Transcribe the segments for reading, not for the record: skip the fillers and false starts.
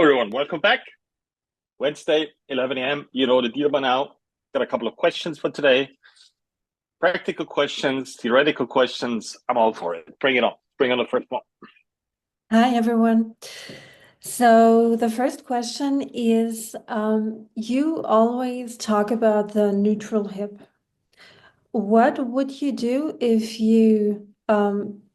Everyone, welcome back. Wednesday, 11 a.m. You know the deal by now. Got a couple of questions for today. Practical questions, theoretical questions. I'm all for it. Bring it on. Bring on the first one. Hi, everyone. So the first question is, you always talk about the neutral hip. What would you do if you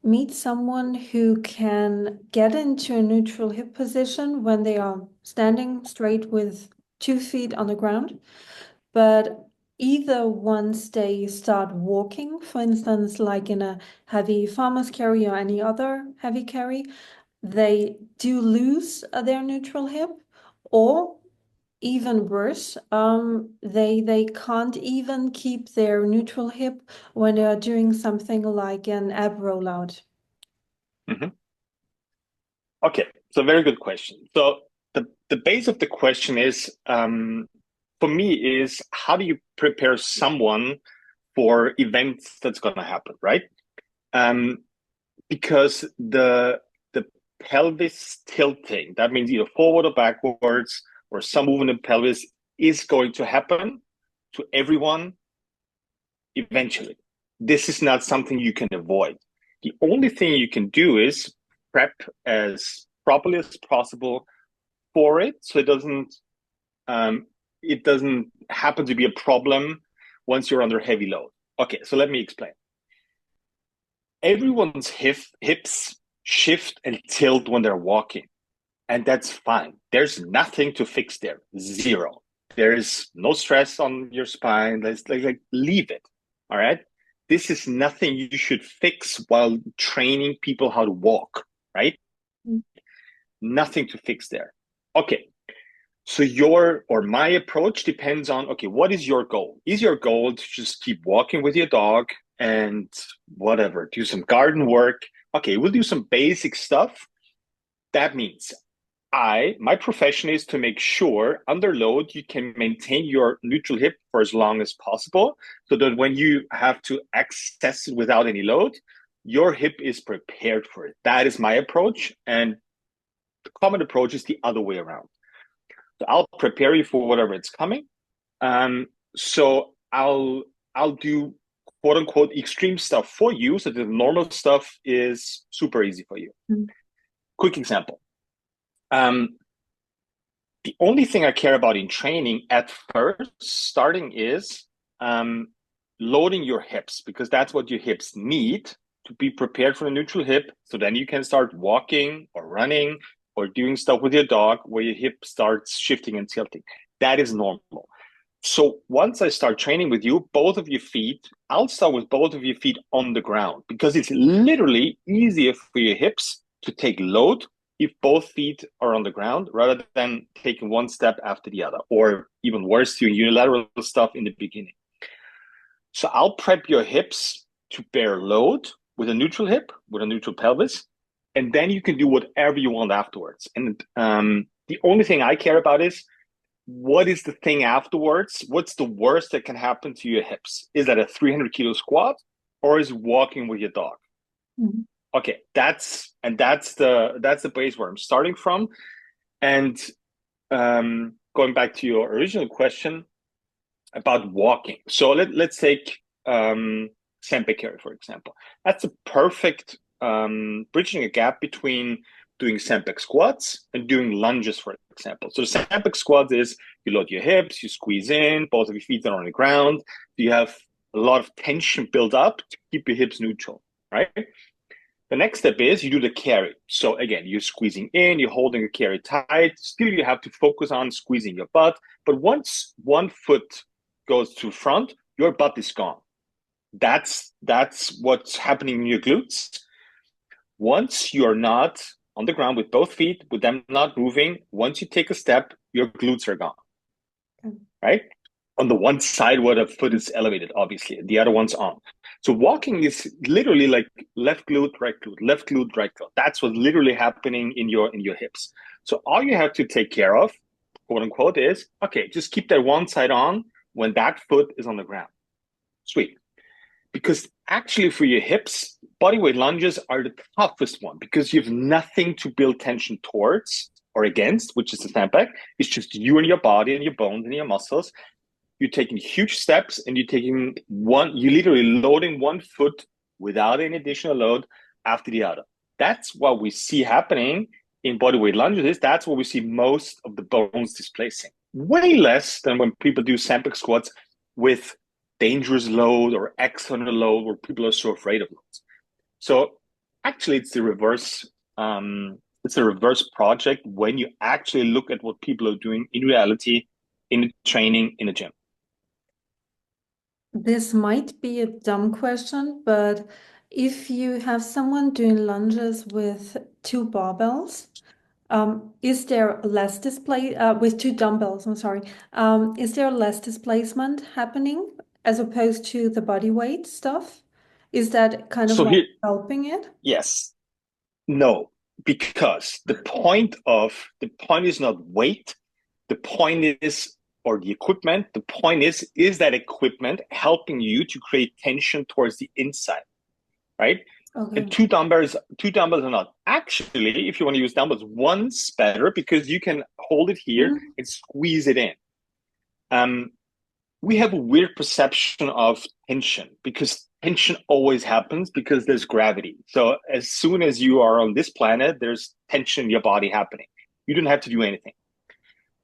meet someone who can get into a neutral hip position when they are standing straight with 2 feet on the ground, but either once they start walking, for instance, like in a heavy farmer's carry or any other heavy carry, they do lose their neutral hip, or even worse, they can't even keep their neutral hip when they are doing something like an ab rollout. Mhm. Okay, so very good question. So the base of the question is, for me, is how do you prepare someone for events that's going to happen, right? Um, because the pelvis tilting, that means either forward or backwards, or some movement in pelvis is going to happen to everyone eventually. This is not something you can avoid. The only thing you can do is prep as properly as possible for it, so um, it doesn't happen to be a problem once you're under heavy load. Okay, so let me explain. Everyone's hips shift and tilt when they're walking, and that's fine. There's nothing to fix there. Zero. There's no stress on your spine. Like leave it. All right. This is nothing you should fix while training people how to walk, right? Mm. Nothing to fix there. Okay. So your or my approach depends on, okay, what is your goal? Is your goal to just keep walking with your dog and whatever, do some garden work? Okay, we'll do some basic stuff. That means my profession is to make sure under load you can maintain your neutral hip for as long as possible, so that when you have to access it without any load, your hip is prepared for it. That is my approach. And the common approach is the other way around. So I'll prepare you for whatever it's coming. So I'll do quote unquote extreme stuff for you, so the normal stuff is super easy for you. Mm. Quick example. Um, the only thing I care about in training at first, starting is um, loading your hips, because that's what your hips need to be prepared for a neutral hip. So then you can start walking or running or doing stuff with your dog where your hip starts shifting and tilting. That is normal. So once I start training with you, both of your feet, I'll start with both of your feet on the ground, because it's literally easier for your hips to take load if both feet are on the ground rather than taking one step after the other, or even worse, doing unilateral stuff in the beginning. So I'll prep your hips to bear load with a neutral hip, with a neutral pelvis, and then you can do whatever you want afterwards. And the only thing I care about is, what is the thing afterwards? What's the worst that can happen to your hips? Is that a 300-kilo squat, or is walking with your dog? Mhm. Okay, that's the base where I'm starting from. And going back to your original question about walking. So let's take Sempe carry, for example. That's a perfect bridging a gap between doing Sempe squats and doing lunges, for example. So the Sempe squat is, you load your hips, you squeeze in, both of your feet are on the ground. You have a lot of tension built up to keep your hips neutral, right? The next step is you do the carry. So again, you're squeezing in, you're holding the carry tight. Still, you have to focus on squeezing your butt. But once one foot goes to front, your butt is gone. That's what's happening in your glutes. Once you're not on the ground with both feet, with them not moving, once you take a step, your glutes are gone, Okay. right? On the one side where the foot is elevated, obviously, the other one's on. So walking is literally like left glute, right glute, left glute, right glute. That's what's literally happening in your hips. So all you have to take care of, quote unquote, is, okay, just keep that one side on when that foot is on the ground. Sweet. Because actually for your hips, bodyweight lunges are the toughest one, because you have nothing to build tension towards or against, which is the sandbag, is just you and your body and your bones and your muscles. You're taking huge steps and you're literally loading one foot without any additional load after the other. That's what we see happening in bodyweight lunges. That's what we see most of the bones displacing. Way less than when people do sandbag squats with dangerous load or external load where people are so afraid of loads. So actually it's the reverse. It's a reverse project when you actually look at what people are doing in reality, in training, in the gym. This might be a dumb question, but if you have someone doing lunges with two barbells, is there less display with two dumbbells? I'm sorry. Is there less displacement happening as opposed to the body weight stuff? Is that kind of like helping it? Yes, no, because the point is not weight. The point is, or the equipment. The point is that equipment helping you to create tension towards the inside, right? Okay. And two dumbbells are not. Actually, if you want to use dumbbells, one's better because you can hold it here and squeeze it in. We have a weird perception of tension because tension always happens because there's gravity. So as soon as you are on this planet, there's tension in your body happening. You don't have to do anything.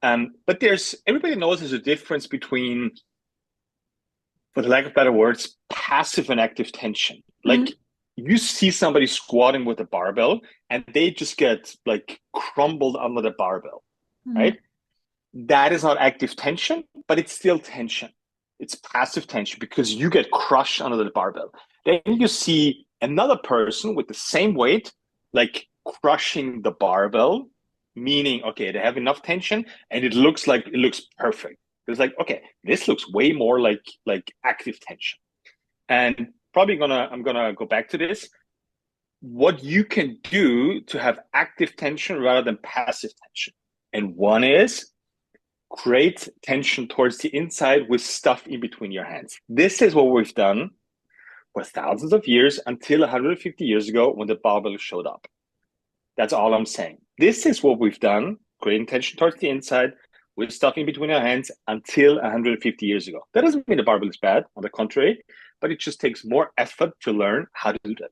But everybody knows there's a difference between, for the lack of better words, passive and active tension. Like you see somebody squatting with a barbell and they just get like crumbled under the barbell, right? That is not active tension, but it's still tension. It's passive tension because you get crushed under the barbell. Then you see another person with the same weight, like crushing the barbell, meaning, okay, they have enough tension and it looks perfect. It's like, okay, this looks way more like active tension. And I'm gonna go back to this. What you can do to have active tension rather than passive tension. And one is create tension towards the inside with stuff in between your hands. This is what we've done for thousands of years until 150 years ago when the barbell showed up. That's all I'm saying. This is what we've done, creating tension towards the inside with stuff in between our hands until 150 years ago. That doesn't mean the barbell is bad, on the contrary, but it just takes more effort to learn how to do that.